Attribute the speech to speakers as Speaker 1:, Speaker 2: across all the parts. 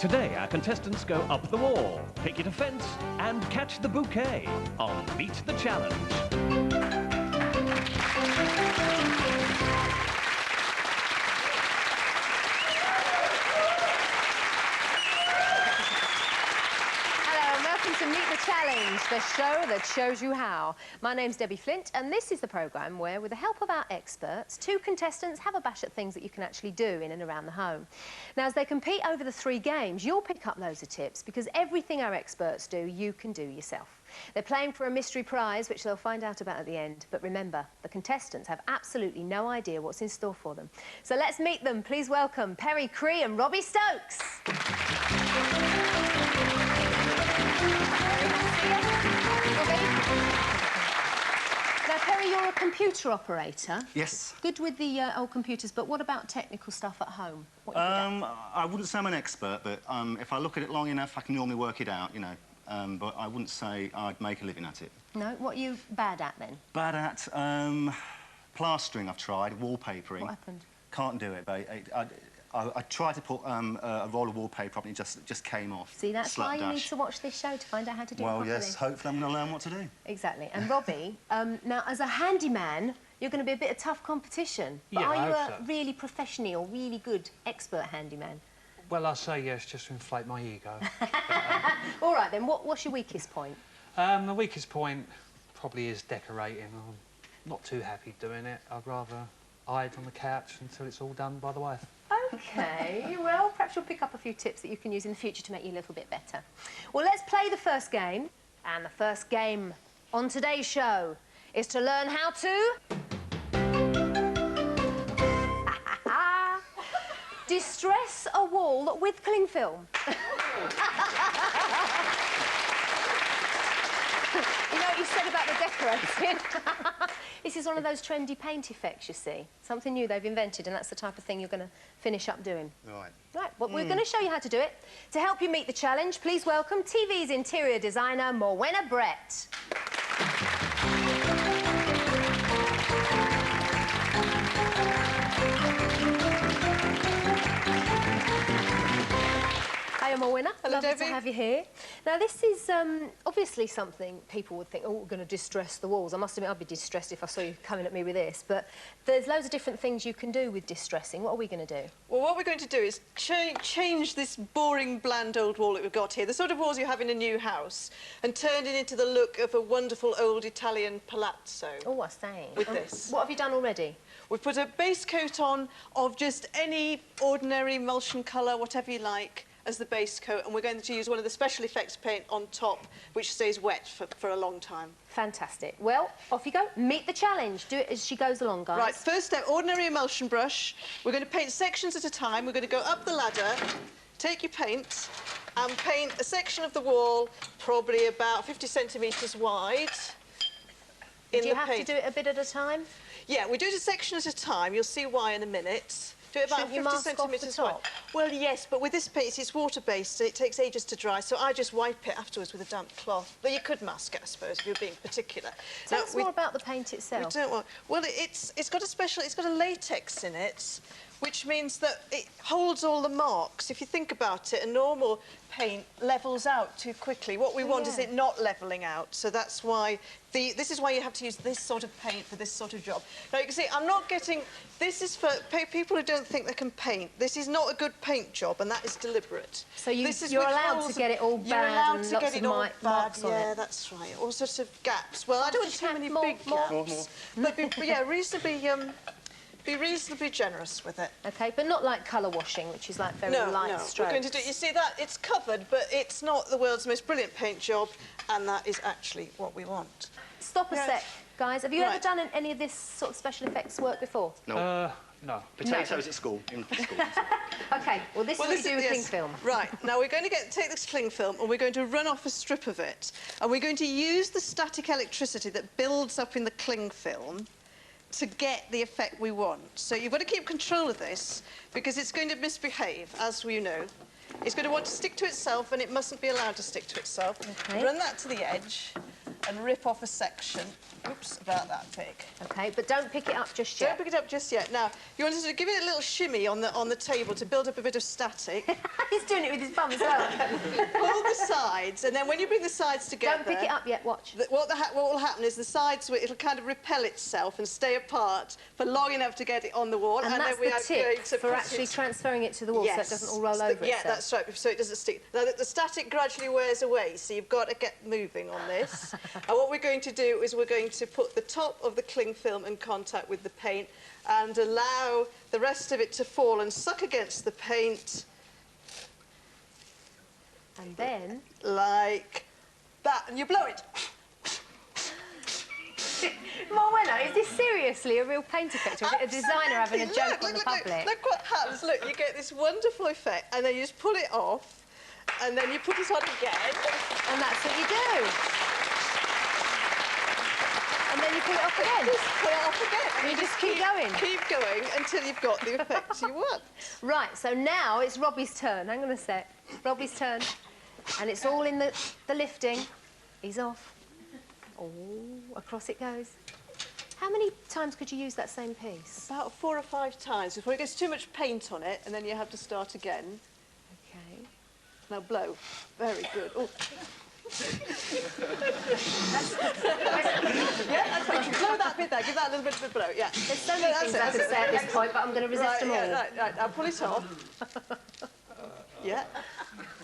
Speaker 1: Today, our contestants go up the wall, pick your defence, and catch the bouquet on Meet the Challenge.
Speaker 2: To Meet the Challenge, the show that shows you how. My name's Debbie Flint, and this is the programme where, with the help of our experts, two contestants have a bash at things that you can actually do in and around the home. Now, as they compete over the 3 games, you'll pick up loads of tips, because everything our experts do, you can do yourself. They're playing for a mystery prize, which they'll find out about at the end. But remember, the contestants have absolutely no idea what's in store for them. So let's meet them. Please welcome Perry-cree and Robbie Stokes. Now, Perry, you're a computer operator.
Speaker 3: Yes.
Speaker 2: Good with the old computers, but what about technical stuff at home? What have you done?
Speaker 3: I wouldn't say I'm an expert, but if I look at it long enough, I can normally work it out, you know. But I wouldn't say I'd make a living at it.
Speaker 2: No? What are you bad at, then?
Speaker 3: Bad at plastering, I've tried, wallpapering.
Speaker 2: What happened?
Speaker 3: Can't do it, but I tried to put a roll of wallpaper up and it just came off.
Speaker 2: See, that's why you need to watch this show to find out how to do it properly.
Speaker 3: Well, yes, hopefully I'm going to learn what to do.
Speaker 2: Exactly. And Robbie, now, as a handyman, you're going to be a bit of tough competition. But
Speaker 4: yeah,
Speaker 2: are you a really professional, really good, expert handyman?
Speaker 4: Well, I say yes, just to inflate my ego.
Speaker 2: All right, then, what's your weakest point?
Speaker 4: The weakest point probably is decorating. I'm not too happy doing it. I'd rather hide on the couch until it's all done by the wife.
Speaker 2: OK, well, perhaps you'll pick up a few tips that you can use in the future to make you a little bit better. Well, let's play the first game. And the first game on today's show is to learn how to... distress a wall with cling film. You know what you said about the decorating? This is one of those trendy paint effects, you see. Something new they've invented, and that's the type of thing you're going to finish up doing.
Speaker 3: Right.
Speaker 2: Right, well, we're going to show you how to do it. To help you meet the challenge, please welcome TV's interior designer, Morwenna Brett. Hiya, Morwenna.
Speaker 5: Hello,
Speaker 2: Lovely
Speaker 5: Debbie.
Speaker 2: to have you here. Now, this is obviously something people would think, oh, we're going to distress the walls. I must admit, I'd be distressed if I saw you coming at me with this. But there's loads of different things you can do with distressing. What are we going to do?
Speaker 5: Well, what we're going to do is change this boring, bland old wall that we've got here, the sort of walls you have in a new house, and turn it into the look of a wonderful old Italian palazzo.
Speaker 2: Oh, I say.
Speaker 5: With this.
Speaker 2: What have you done already?
Speaker 5: We've put a base coat on of just any ordinary emulsion colour, whatever you like, as the base coat, and we're going to use one of the special effects paint on top, which stays wet for a long time.
Speaker 2: Fantastic. Well, off you go. Meet the challenge. Do it as she goes along, guys.
Speaker 5: Right, first step, ordinary emulsion brush. We're going to paint sections at a time. We're going to go up the ladder, take your paint, and paint a section of the wall, probably about 50 centimetres wide.
Speaker 2: Do you have to do it a bit at a time?
Speaker 5: Yeah, we do it a section at a time. You'll see why in a minute. Do it about
Speaker 2: Shouldn't you
Speaker 5: 50
Speaker 2: mask off
Speaker 5: centimetres
Speaker 2: the
Speaker 5: wide.
Speaker 2: top?
Speaker 5: Well, yes, but with this paint, it's water-based, so it takes ages to dry, so I just wipe it afterwards with a damp cloth. But you could mask it, I suppose, if you're being particular.
Speaker 2: Tell us more about the paint itself.
Speaker 5: We don't want... Well, it's got a latex in it, which means that it holds all the marks. If you think about it, a normal paint levels out too quickly. What we want is it not levelling out, so that's why... This is why you have to use this sort of paint for this sort of job. Now, you can see, I'm not getting... This is for people who don't think they can paint. This is not a good paint job, and that is deliberate.
Speaker 2: So you're allowed to get it all bad.
Speaker 5: You're allowed
Speaker 2: and
Speaker 5: to
Speaker 2: lots
Speaker 5: get it
Speaker 2: of
Speaker 5: all bad.
Speaker 2: marks on
Speaker 5: Yeah,
Speaker 2: it.
Speaker 5: that's right. All sorts of gaps. Well, I don't want too many big gaps. But yeah, be reasonably generous with it.
Speaker 2: OK, but not like colour washing, which is like very light strokes.
Speaker 5: We're going to do... You see that? It's covered, but it's not the world's most brilliant paint job, and that is actually what we want.
Speaker 2: Stop a sec, guys. Have you ever done any of this sort of special effects work before?
Speaker 3: No.
Speaker 4: No.
Speaker 3: Potatoes at school, in school.
Speaker 2: OK, well, this is what you do with cling film.
Speaker 5: Right, now we're going to take this cling film and we're going to run off a strip of it, and we're going to use the static electricity that builds up in the cling film to get the effect we want. So you've got to keep control of this, because it's going to misbehave, as we know. It's going to want to stick to itself, and it mustn't be allowed to stick to itself.
Speaker 2: Okay.
Speaker 5: Run that to the edge, and rip off a section. Oops, about that big.
Speaker 2: OK, but don't pick it up just yet.
Speaker 5: Don't pick it up just yet. Now, you want to sort of give it a little shimmy on the table to build up a bit of static.
Speaker 2: He's doing it with his bum as well.
Speaker 5: Pull the sides, and then when you bring the sides together...
Speaker 2: Don't pick it up yet, watch.
Speaker 5: What will happen is the sides, it'll kind of repel itself and stay apart for long enough to get it on the wall.
Speaker 2: And
Speaker 5: then
Speaker 2: that's
Speaker 5: we
Speaker 2: the
Speaker 5: are
Speaker 2: tip
Speaker 5: going to
Speaker 2: for
Speaker 5: put
Speaker 2: actually
Speaker 5: it...
Speaker 2: transferring it to the wall so it doesn't all roll over itself.
Speaker 5: Yeah, that's right, so it doesn't stick. Now, the static gradually wears away, so you've got to get moving on this. And what we're going to do is we're going to put the top of the cling film in contact with the paint and allow the rest of it to fall and suck against the paint.
Speaker 2: And then...
Speaker 5: Like that, and you blow it.
Speaker 2: Morwenna, is this seriously a real paint effect, or is it a designer having a joke on the public?
Speaker 5: Look what happens. Look, you get this wonderful effect, and then you just pull it off, and then you put it on again.
Speaker 2: And that's what you do. And then you pull it off again.
Speaker 5: Just pull it off again.
Speaker 2: And you just keep going.
Speaker 5: Keep going until you've got the effect you want.
Speaker 2: Right, so now it's Robbie's turn. Hang on a sec. Robbie's turn. And it's all in the lifting. He's off. Oh, across it goes. How many times could you use that same piece?
Speaker 5: About 4 or 5 times before it gets too much paint on it, and then you have to start again.
Speaker 2: OK.
Speaker 5: Now blow. Very good. Oh. Yeah, that's right. Blow that bit there. Give that a little bit of a blow. Yeah.
Speaker 2: There's so many things I could say at this point, but I'm going to resist them all.
Speaker 5: Right. I'll pull it off. Yeah.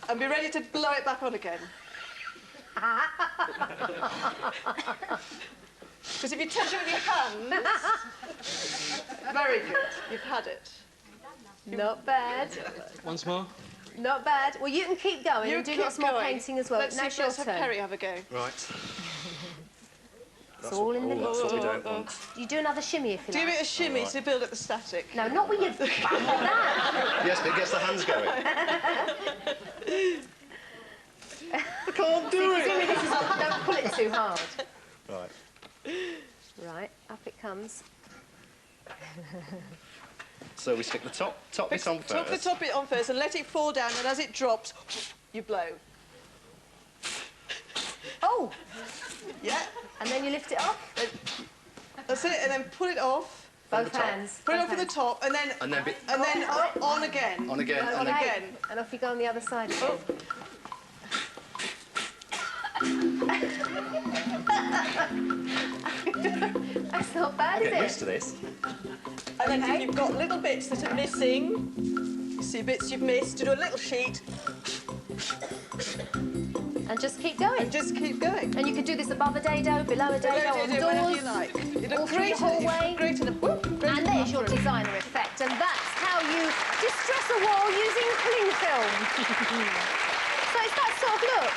Speaker 5: And be ready to blow it back on again. Because if you touch it with your hands... Very good. You've had it.
Speaker 2: Not bad.
Speaker 4: Once more.
Speaker 2: Not bad. Well, you can keep going
Speaker 5: You
Speaker 2: and do
Speaker 5: keep
Speaker 2: lots more
Speaker 5: going.
Speaker 2: painting as well.
Speaker 5: Let's
Speaker 2: Now
Speaker 5: see,
Speaker 2: your
Speaker 5: let's have
Speaker 2: turn.
Speaker 5: Perry have a go.
Speaker 4: Right.
Speaker 2: It's all in the
Speaker 3: That's what we
Speaker 2: lifting.
Speaker 3: don't want.
Speaker 2: You do another shimmy if you
Speaker 5: Do a
Speaker 2: like.
Speaker 5: bit of shimmy to build up the static.
Speaker 2: No, not with your bum like that.
Speaker 3: Yes, but it gets the hands going.
Speaker 5: I can't do it.
Speaker 2: Don't pull it too hard.
Speaker 3: Right.
Speaker 2: Right, up it comes.
Speaker 3: So we stick the top bit on first.
Speaker 5: Top the top bit on first and let it fall down, and as it drops, you blow.
Speaker 2: Oh!
Speaker 5: Yeah.
Speaker 2: And then you lift it off.
Speaker 5: That's it, and then pull it off.
Speaker 2: Both hands.
Speaker 5: Put it
Speaker 2: both
Speaker 5: off at the
Speaker 2: hands.
Speaker 5: top, and then on again.
Speaker 3: On again,
Speaker 5: On
Speaker 3: and then
Speaker 5: again.
Speaker 2: And off you go on the other side again. That's not bad, is
Speaker 3: Get
Speaker 2: it?
Speaker 3: used to this.
Speaker 5: And then if you've got little bits that are missing, you see bits you've missed, you do a little sheet
Speaker 2: And just keep going.
Speaker 5: and just keep going.
Speaker 2: And you can do this above a dado, below a dado, on
Speaker 5: Do whatever you
Speaker 2: doors.
Speaker 5: like. You
Speaker 2: all
Speaker 5: look
Speaker 2: through
Speaker 5: great
Speaker 2: the hallway.
Speaker 5: great in a book.
Speaker 2: And there's your designer effect. And that's how you distress a wall using cling film. So it's that sort of look.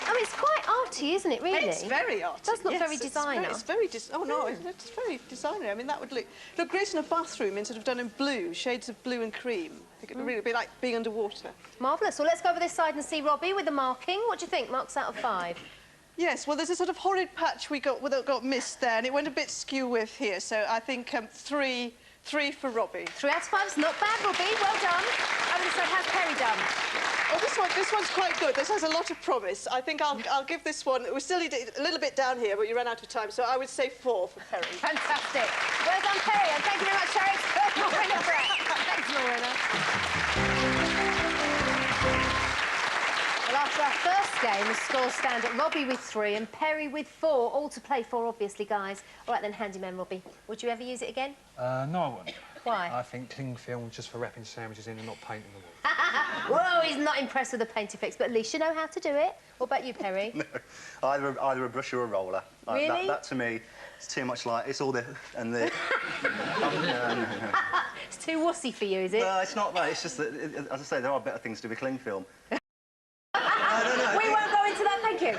Speaker 2: I mean, it's quite arty, isn't it, really?
Speaker 5: It's very arty.
Speaker 2: It does look
Speaker 5: yes,
Speaker 2: very designer.
Speaker 5: It's very oh no, it's very designer. I mean, that would look great in a bathroom, instead of done in blue, shades of blue and cream. I think it would really be like being underwater.
Speaker 2: Marvellous. Well, let's go over this side and see Robbie with the marking. What do you think? Marks out of 5.
Speaker 5: Yes, well, there's a sort of horrid patch we got missed there, and it went a bit skew with here. So I think 3 for Robbie.
Speaker 2: 3 out of 5's not bad, Robbie. Well done. Over this side, how's Perry done?
Speaker 5: Oh, this one's quite good. This has a lot of promise. I think I'll give this one... We still need a little bit down here, but you ran out of time, so I would say 4 for Perry.
Speaker 2: Fantastic. Well done, Perry, and thank you very much, Terry. Morwenna Brett. Thanks, Morwenna. Well, after our first game, the scores stand at Robbie with 3 and Perry with 4. All to play for, obviously, guys. All right, then, handyman Robbie. Would you ever use it again?
Speaker 4: No, I wouldn't.
Speaker 2: Why?
Speaker 4: I think cling film just for wrapping sandwiches in and not painting the wall.
Speaker 2: Whoa, he's not impressed with the paint effects, but at least you know how to do it. What about you, Perry?
Speaker 3: No, either a brush or a roller.
Speaker 2: Really?
Speaker 3: That to me, it's too much like... It's all the... and the...
Speaker 2: It's too wussy for you, is it?
Speaker 3: No, it's not that. It's just that, as I say, there are better things to do with cling film.
Speaker 2: We won't go into that, thank you.